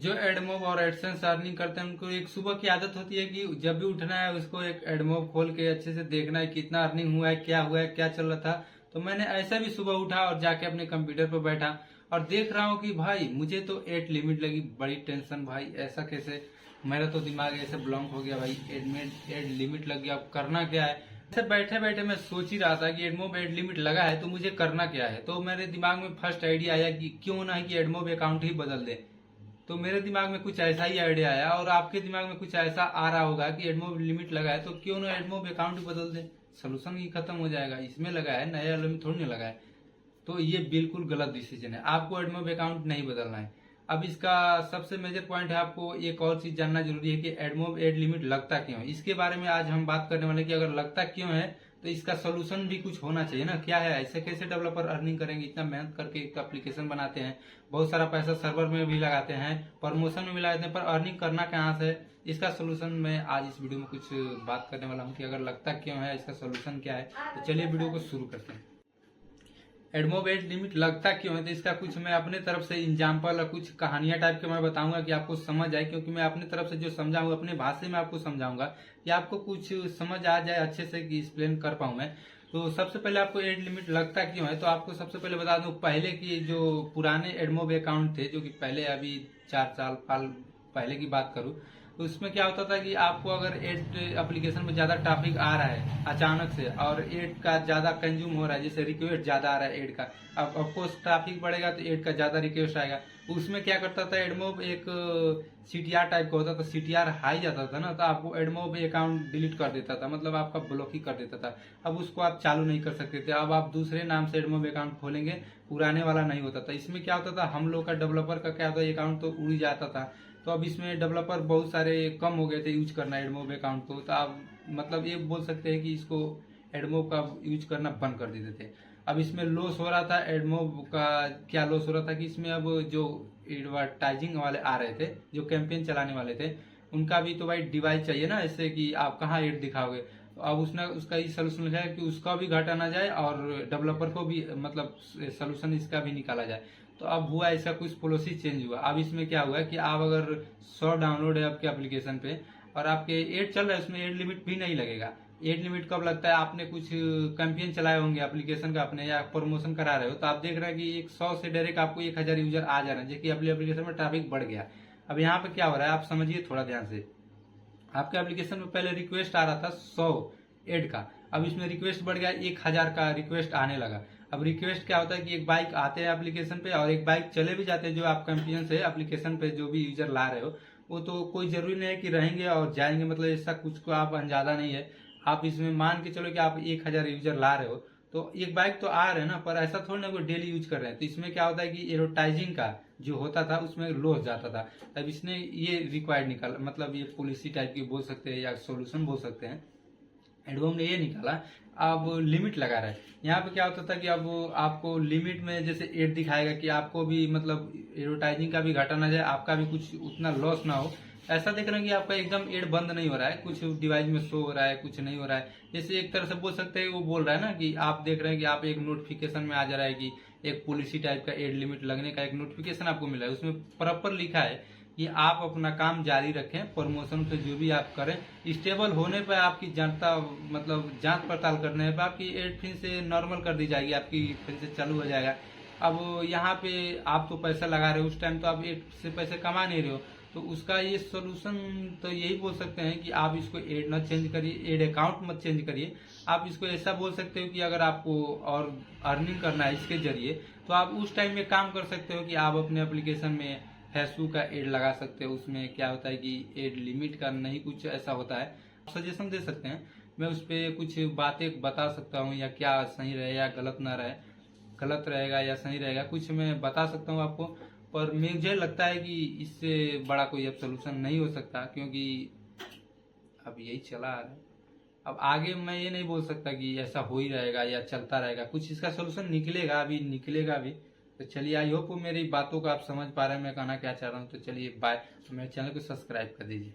जो एडमोब और AdSense earning करते हैं उनको एक सुबह की आदत होती है कि जब भी उठना है उसको एक एडमोब खोल के अच्छे से देखना है कितना अर्निंग हुआ है क्या चल रहा था। तो मैंने ऐसा भी सुबह उठा और जाके अपने कंप्यूटर पर बैठा और देख रहा हूँ कि भाई मुझे तो 8 लिमिट लगी। बड़ी टेंशन भाई, ऐसा कैसे, मेरा तो दिमाग ऐसे ब्लॉन्क हो गया भाई, 8 लिमिट लग गया, अब करना क्या है। ऐसे बैठे बैठे मैं सोच ही रहा था कि एडमोब 8 लिमिट लगा है तो मुझे करना क्या है। तो मेरे दिमाग में फर्स्ट आइडिया आया कि क्यों ना कि एडमोब अकाउंट ही बदल दे। तो मेरे दिमाग में कुछ ऐसा ही आइडिया आया और आपके दिमाग में कुछ ऐसा आ रहा होगा कि एडमोब लिमिट लगा है तो क्यों ना एडमोब अकाउंट ही बदल दे, सोल्यूशन ही खत्म हो जाएगा। इसमें लगा है, नया वाले में थोड़ी ना लगा है। तो ये बिल्कुल गलत डिसीजन है, आपको एडमोब अकाउंट नहीं बदलना है। अब इसका सबसे मेजर पॉइंट है, आपको एक और चीज जानना जरूरी है कि एडमोब एड लिमिट लगता क्यों है। इसके बारे में आज हम बात करने वाले हैं कि अगर लगता क्यों है तो इसका सोल्यूशन भी कुछ होना चाहिए ना। क्या है, ऐसे कैसे डेवलपर अर्निंग करेंगे, इतना मेहनत करके एक एप्लीकेशन बनाते हैं, बहुत सारा पैसा सर्वर में भी लगाते हैं, प्रमोशन में भी लगाते हैं, पर अर्निंग करना कहाँ से। इसका सोल्यूशन मैं आज इस वीडियो में कुछ बात करने वाला हूँ कि अगर लगता क्यों है, इसका सोल्यूशन क्या है। तो चलिए वीडियो को शुरू करते हैं। एडमोब एज लिमिट लगता क्यों है तो इसका कुछ मैं अपने तरफ से एग्जाम्पल और कुछ कहानियां टाइप के मैं बताऊंगा कि आपको समझ आए, क्योंकि मैं अपनी तरफ से जो समझाऊंगा अपने भाषा में आपको समझाऊंगा कि आपको कुछ समझ आ जाए, अच्छे से कि एक्सप्लेन कर पाऊं मैं। तो सबसे पहले आपको एज लिमिट लगता क्यों है तो आपको सबसे पहले बता दूं, पहले की जो पुराने एडमोब अकाउंट थे, जो कि पहले अभी 4 साल पहले की बात करूं, तो उसमें क्या होता था कि आपको अगर एड एप्लीकेशन में ज्यादा ट्रैफिक आ रहा है अचानक से और एड का ज्यादा कंज्यूम हो रहा है, जैसे रिक्वेस्ट ज्यादा आ रहा है एड का, अब ऑफकोर्स ट्रैफिक बढ़ेगा तो एड का ज्यादा रिक्वेस्ट आएगा। उसमें क्या करता था एडमोब, एक सीटीआर टाइप का होता था, सीटीआर हाई जाता था ना तो आपको एडमोब अकाउंट डिलीट कर देता था, मतलब आपका ब्लॉक ही कर देता था। अब उसको आप चालू नहीं कर सकते थे, अब आप दूसरे नाम से एडमोब अकाउंट खोलेंगे, पुराने वाला नहीं होता था। इसमें क्या होता था, हम लोग का डेवलपर का क्या होता, अकाउंट तो उड़ जाता था। तो अब इसमें डेवलपर बहुत सारे कम हो गए थे यूज करना एडमोब अकाउंट को, तो आप मतलब ये बोल सकते हैं कि इसको एडमोब का यूज करना बंद कर देते थे। अब इसमें लॉस हो रहा था एडमोब का, क्या लॉस हो रहा था कि इसमें अब जो एडवर्टाइजिंग वाले आ रहे थे, जो कैंपेन चलाने वाले थे, उनका भी तो भाई डिवाइस चाहिए ना, ऐसे कि आप कहाँ एड दिखाओगे। तो अब उसने उसका ये सोल्यूशन लिखा है कि उसका भी घाटा ना जाए और डेवलपर को भी, मतलब सोल्यूशन इसका भी निकाला जाए। तो अब हुआ इसका कुछ पॉलिसी चेंज हुआ। अब इसमें क्या हुआ कि आप अगर 100 डाउनलोड है आपके एप्लीकेशन पे और आपके एड चल रहा है, उसमें एड लिमिट भी नहीं लगेगा। एड लिमिट कब लगता है, आपने कुछ कैंपेन चलाए होंगे एप्लीकेशन का अपने, या प्रमोशन करा रहे हो, तो आप देख रहे हैं कि 100 से डायरेक्ट आपको 1000 यूजर आ जा रहे हैं, जो कि अपनी एप्लीकेशन में ट्रैफिक बढ़ गया। अब यहाँ पे क्या हो रहा है आप समझिए थोड़ा ध्यान से। आपके एप्लीकेशन में पहले रिक्वेस्ट आ रहा था 100 एड का, अब इसमें रिक्वेस्ट बढ़ गया, 1000 का रिक्वेस्ट आने लगा। अब रिक्वेस्ट क्या होता है कि एक बाइक आते हैं एप्लीकेशन पे और एक बाइक चले भी जाते हैं, जो आप कैंपेन से एप्लीकेशन पे जो भी यूजर ला रहे हो, वो तो कोई जरूरी नहीं है कि रहेंगे और जाएंगे, मतलब ऐसा कुछ को आप अंदाजा नहीं है। आप इसमें मान के चलो कि आप 1000 यूजर ला रहे हो तो एक बाइक तो आ रहे हैं ना, पर ऐसा थोड़ी ना कोई डेली यूज कर रहे हैं। तो इसमें क्या होता है कि एडवर्टाइजिंग का जो होता था उसमें लॉस जाता था। अब इसने ये रिक्वायर्ड निकाला, मतलब ये पॉलिसी टाइप की बोल सकते हैं या सोल्यूशन बोल सकते हैं, एडवोम ने ये निकाला। अब लिमिट लगा रहा है। यहाँ पे क्या होता था कि अब आपको लिमिट में जैसे एड दिखाएगा कि आपको भी, मतलब एडवर्टाइजिंग का भी घाटा ना जाए, आपका भी कुछ उतना लॉस ना हो। ऐसा देख रहे हैं कि आपका एकदम एड बंद नहीं हो रहा है, कुछ डिवाइस में शो हो रहा है, कुछ नहीं हो रहा है। जैसे एक तरह से बोल सकते हैं, वो बोल रहा है ना कि आप देख रहे हैं कि आप एक नोटिफिकेशन में आ जा रहा है कि एक पॉलिसी टाइप का एड लिमिट लगने का एक नोटिफिकेशन आपको मिला है, उसमें प्रॉपर लिखा है कि आप अपना काम जारी रखें, प्रमोशन पे जो भी आप करें, स्टेबल होने पर आपकी जनता, मतलब जांच पड़ताल करने पर आपकी एड फिर से नॉर्मल कर दी जाएगी, आपकी फिर से चालू हो जाएगा। अब यहाँ पे आप तो पैसा लगा रहे हो, उस टाइम तो आप एड से पैसे कमा नहीं रहे हो, तो उसका ये सोल्यूशन तो यही बोल सकते हैं कि आप इसको एड न चेंज करिए, एड अकाउंट मत चेंज करिए। आप इसको ऐसा बोल सकते हो कि अगर आपको और अर्निंग करना है इसके जरिए तो आप उस टाइम में काम कर सकते हो कि आप अपने एप्लीकेशन में फेसबुक का एड लगा सकते हो। उसमें क्या होता है कि एड लिमिट का नहीं कुछ ऐसा होता है, आप सजेशन दे सकते हैं, मैं उस पर कुछ बातें बता सकता हूँ, या क्या सही रहे या गलत ना रहे, गलत रहेगा या सही रहेगा, कुछ मैं बता सकता हूँ आपको। पर मुझे लगता है कि इससे बड़ा कोई अब सोल्यूशन नहीं हो सकता, क्योंकि अब यही चला आ रहा है। अब आगे मैं ये नहीं बोल सकता कि ऐसा हो ही रहेगा या चलता रहेगा, कुछ इसका सोल्यूशन निकलेगा, अभी निकलेगा भी। तो चलिए, आई होप मेरी बातों को आप समझ पा रहे हैं मैं कहना क्या चाह रहा हूँ। तो चलिए बाय, मेरे चैनल को सब्सक्राइब कर दीजिए।